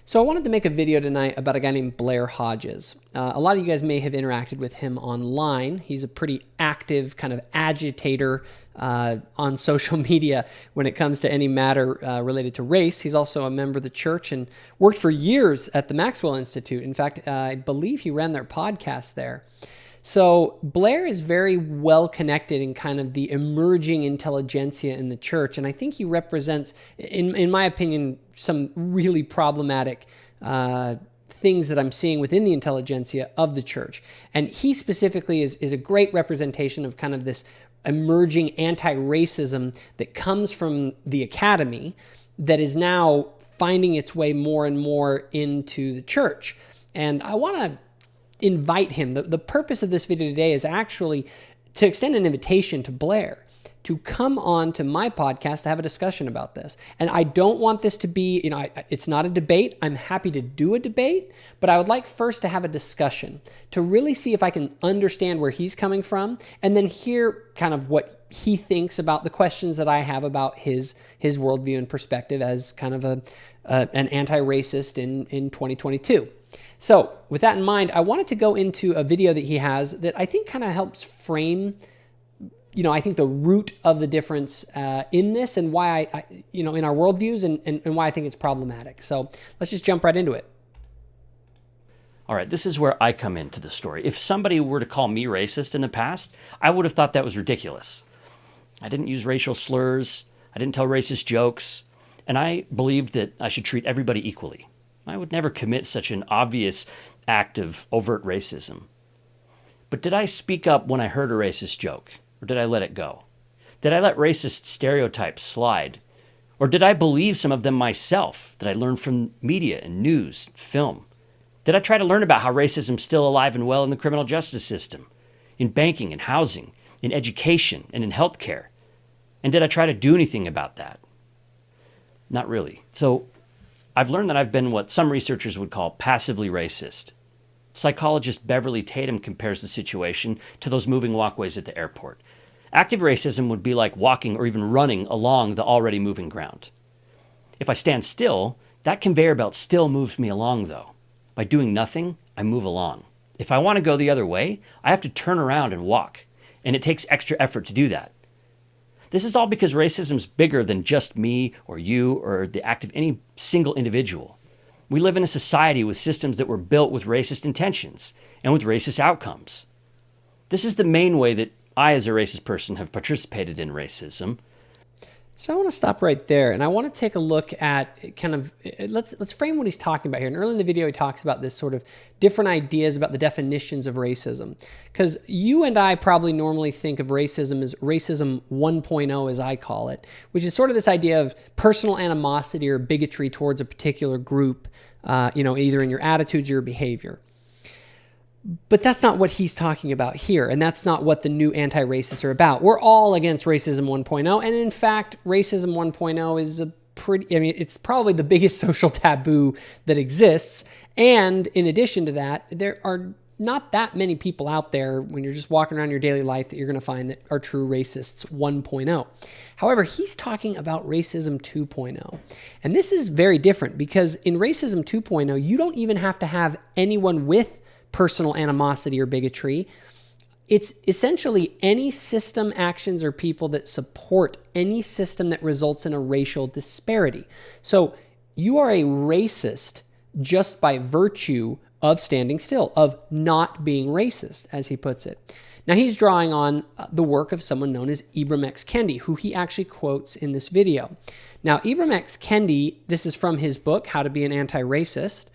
So I wanted to make a video tonight about a guy named Blair Hodges. A lot of you guys may have interacted with him online. He's a pretty active kind of agitator on social media when it comes to any matter related to race. He's also a member of the church and worked for years at the Maxwell Institute. In fact, I believe he ran their podcast there. So Blair is very well connected in kind of the emerging intelligentsia in the church, and I think he represents, in my opinion, some really problematic things that I'm seeing within the intelligentsia of the church. And he specifically is a great representation of kind of this emerging anti-racism that comes from the academy that is now finding its way more and more into the church. And I want to invite him. The purpose of this video today is actually to extend an invitation to Blair to come on to my podcast to have a discussion about this. And I don't want this to be, it's not a debate. I'm happy to do a debate, but I would like first to have a discussion to really see if I can understand where he's coming from and then hear kind of what he thinks about the questions that I have about his worldview and perspective as kind of an anti-racist in 2022. So with that in mind, I wanted to go into a video that he has that I think kind of helps frame, I think the root of the difference in this and why I in our worldviews and why I think it's problematic. So let's just jump right into it. All right, this is where I come into the story. If somebody were to call me racist in the past, I would have thought that was ridiculous. I didn't use racial slurs. I didn't tell racist jokes. And I believed that I should treat everybody equally. I would never commit such an obvious act of overt racism. But did I speak up when I heard a racist joke? Or did I let it go? Did I let racist stereotypes slide? Or did I believe some of them myself that I learned from media and news, film? Did I try to learn about how racism is still alive and well in the criminal justice system, in banking and housing, in education and in healthcare? And did I try to do anything about that? Not really. So I've learned that I've been what some researchers would call passively racist. Psychologist Beverly Tatum compares the situation to those moving walkways at the airport. Active racism would be like walking or even running along the already moving ground. If I stand still, that conveyor belt still moves me along, though. By doing nothing, I move along. If I want to go the other way, I have to turn around and walk, and it takes extra effort to do that. This is all because racism's bigger than just me or you or the act of any single individual. We live in a society with systems that were built with racist intentions and with racist outcomes. This is the main way that I, as a racist person, have participated in racism. So I want to stop right there, and I want to take a look at kind of, let's frame what he's talking about here. And early in the video, he talks about this sort of different ideas about the definitions of racism. Because you and I probably normally think of racism as racism 1.0, as I call it, which is sort of this idea of personal animosity or bigotry towards a particular group, either in your attitudes or your behavior. But that's not what he's talking about here, and that's not what the new anti-racists are about. We're all against racism 1.0, and in fact, racism 1.0 is it's probably the biggest social taboo that exists, and in addition to that, there are not that many people out there when you're just walking around your daily life that you're going to find that are true racists 1.0. However, he's talking about racism 2.0, and this is very different because in racism 2.0, you don't even have to have anyone with personal animosity or bigotry. It's essentially any system, actions, or people that support any system that results in a racial disparity. So you are a racist just by virtue of standing still, of not being racist, as he puts it. Now he's drawing on the work of someone known as Ibram X. Kendi, who he actually quotes in this video. Now Ibram X. Kendi, this is from his book, How to Be an Anti-Racist.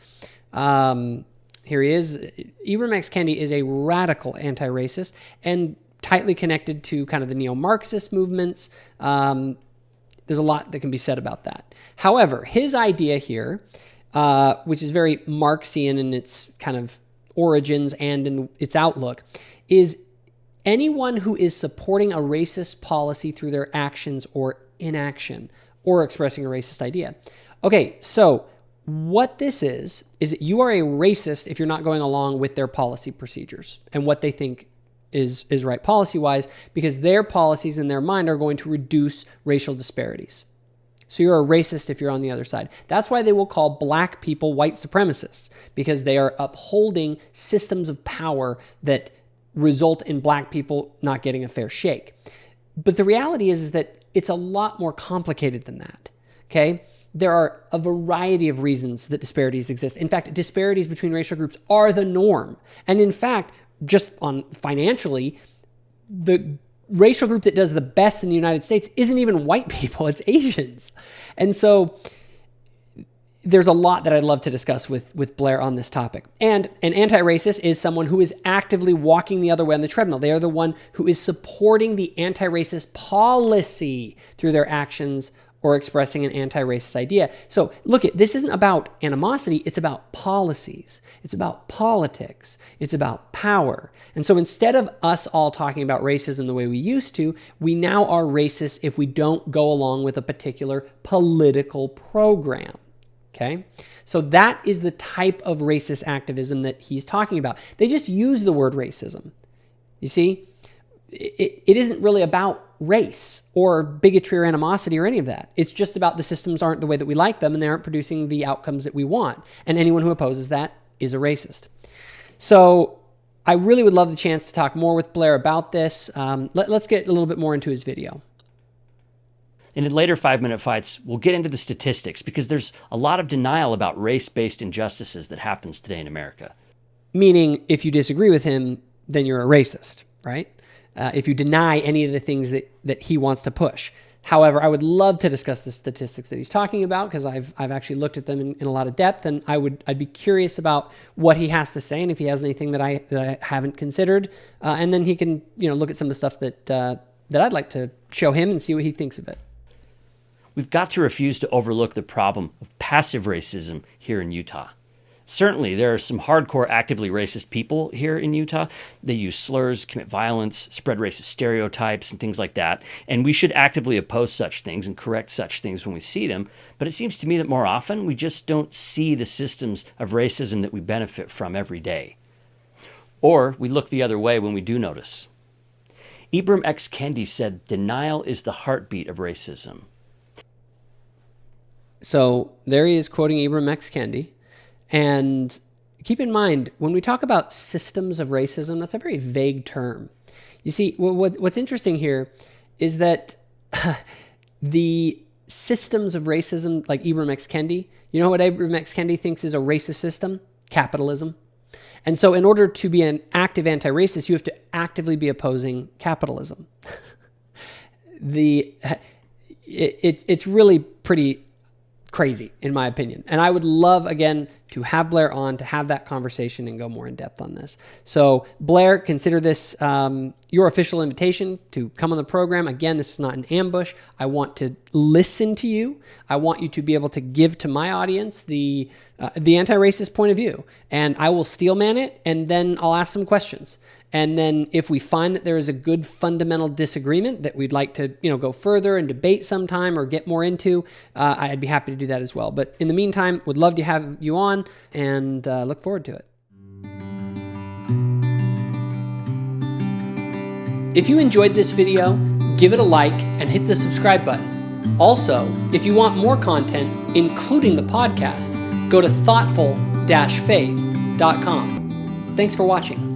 Here he is. Ibram X. Kendi is a radical anti-racist and tightly connected to kind of the neo-Marxist movements. There's a lot that can be said about that. However, his idea here, which is very Marxian in its kind of origins and in its outlook, is anyone who is supporting a racist policy through their actions or inaction or expressing a racist idea. Okay, so what this is that you are a racist if you're not going along with their policy procedures and what they think is right policy-wise, because their policies in their mind are going to reduce racial disparities. So you're a racist if you're on the other side. That's why they will call black people white supremacists, because they are upholding systems of power that result in black people not getting a fair shake. But the reality is that it's a lot more complicated than that, okay? There are a variety of reasons that disparities exist. In fact, disparities between racial groups are the norm. And in fact, just on financially, the racial group that does the best in the United States isn't even white people, it's Asians. And so there's a lot that I'd love to discuss with Blair on this topic. And an anti-racist is someone who is actively walking the other way on the treadmill. They are the one who is supporting the anti-racist policy through their actions or expressing an anti-racist idea. So look, this isn't about animosity, it's about policies. It's about politics. It's about power. And so instead of us all talking about racism the way we used to, we now are racist if we don't go along with a particular political program. Okay? So that is the type of racist activism that he's talking about. They just use the word racism. You see? It isn't really about race or bigotry or animosity or any of that. It's just about the systems aren't the way that we like them and they aren't producing the outcomes that we want. And anyone who opposes that is a racist. So I really would love the chance to talk more with Blair about this. Let's get a little bit more into his video. And in later 5-minute fights, we'll get into the statistics because there's a lot of denial about race-based injustices that happens today in America. Meaning, if you disagree with him, then you're a racist, right? If you deny any of the things that he wants to push. However, I would love to discuss the statistics that he's talking about because I've actually looked at them in a lot of depth, and I'd be curious about what he has to say and if he has anything that I haven't considered, and then he can look at some of the stuff that I'd like to show him and see what he thinks of it. We've got to refuse to overlook the problem of passive racism here in Utah. Certainly, there are some hardcore actively racist people here in Utah. They use slurs, commit violence, spread racist stereotypes, and things like that. And we should actively oppose such things and correct such things when we see them. But it seems to me that more often we just don't see the systems of racism that we benefit from every day. Or we look the other way when we do notice. Ibram X. Kendi said, "Denial is the heartbeat of racism." So there he is quoting Ibram X. Kendi. And keep in mind, when we talk about systems of racism, that's a very vague term. You see, what's interesting here is that the systems of racism, like Ibram X. Kendi, you know what Ibram X. Kendi thinks is a racist system? Capitalism. And so in order to be an active anti-racist, you have to actively be opposing capitalism. It's really pretty crazy, in my opinion. And I would love, again, to have Blair on to have that conversation and go more in depth on this. So Blair, consider this your official invitation to come on the program. Again, this is not an ambush. I want to listen to you. I want you to be able to give to my audience the anti-racist point of view. And I will steelman it, and then I'll ask some questions. And then if we find that there is a good fundamental disagreement that we'd like to, go further and debate sometime or get more into, I'd be happy to do that as well. But in the meantime, would love to have you on and look forward to it. If you enjoyed this video, give it a like and hit the subscribe button. Also, if you want more content, including the podcast, go to thoughtful-faith.com. Thanks for watching.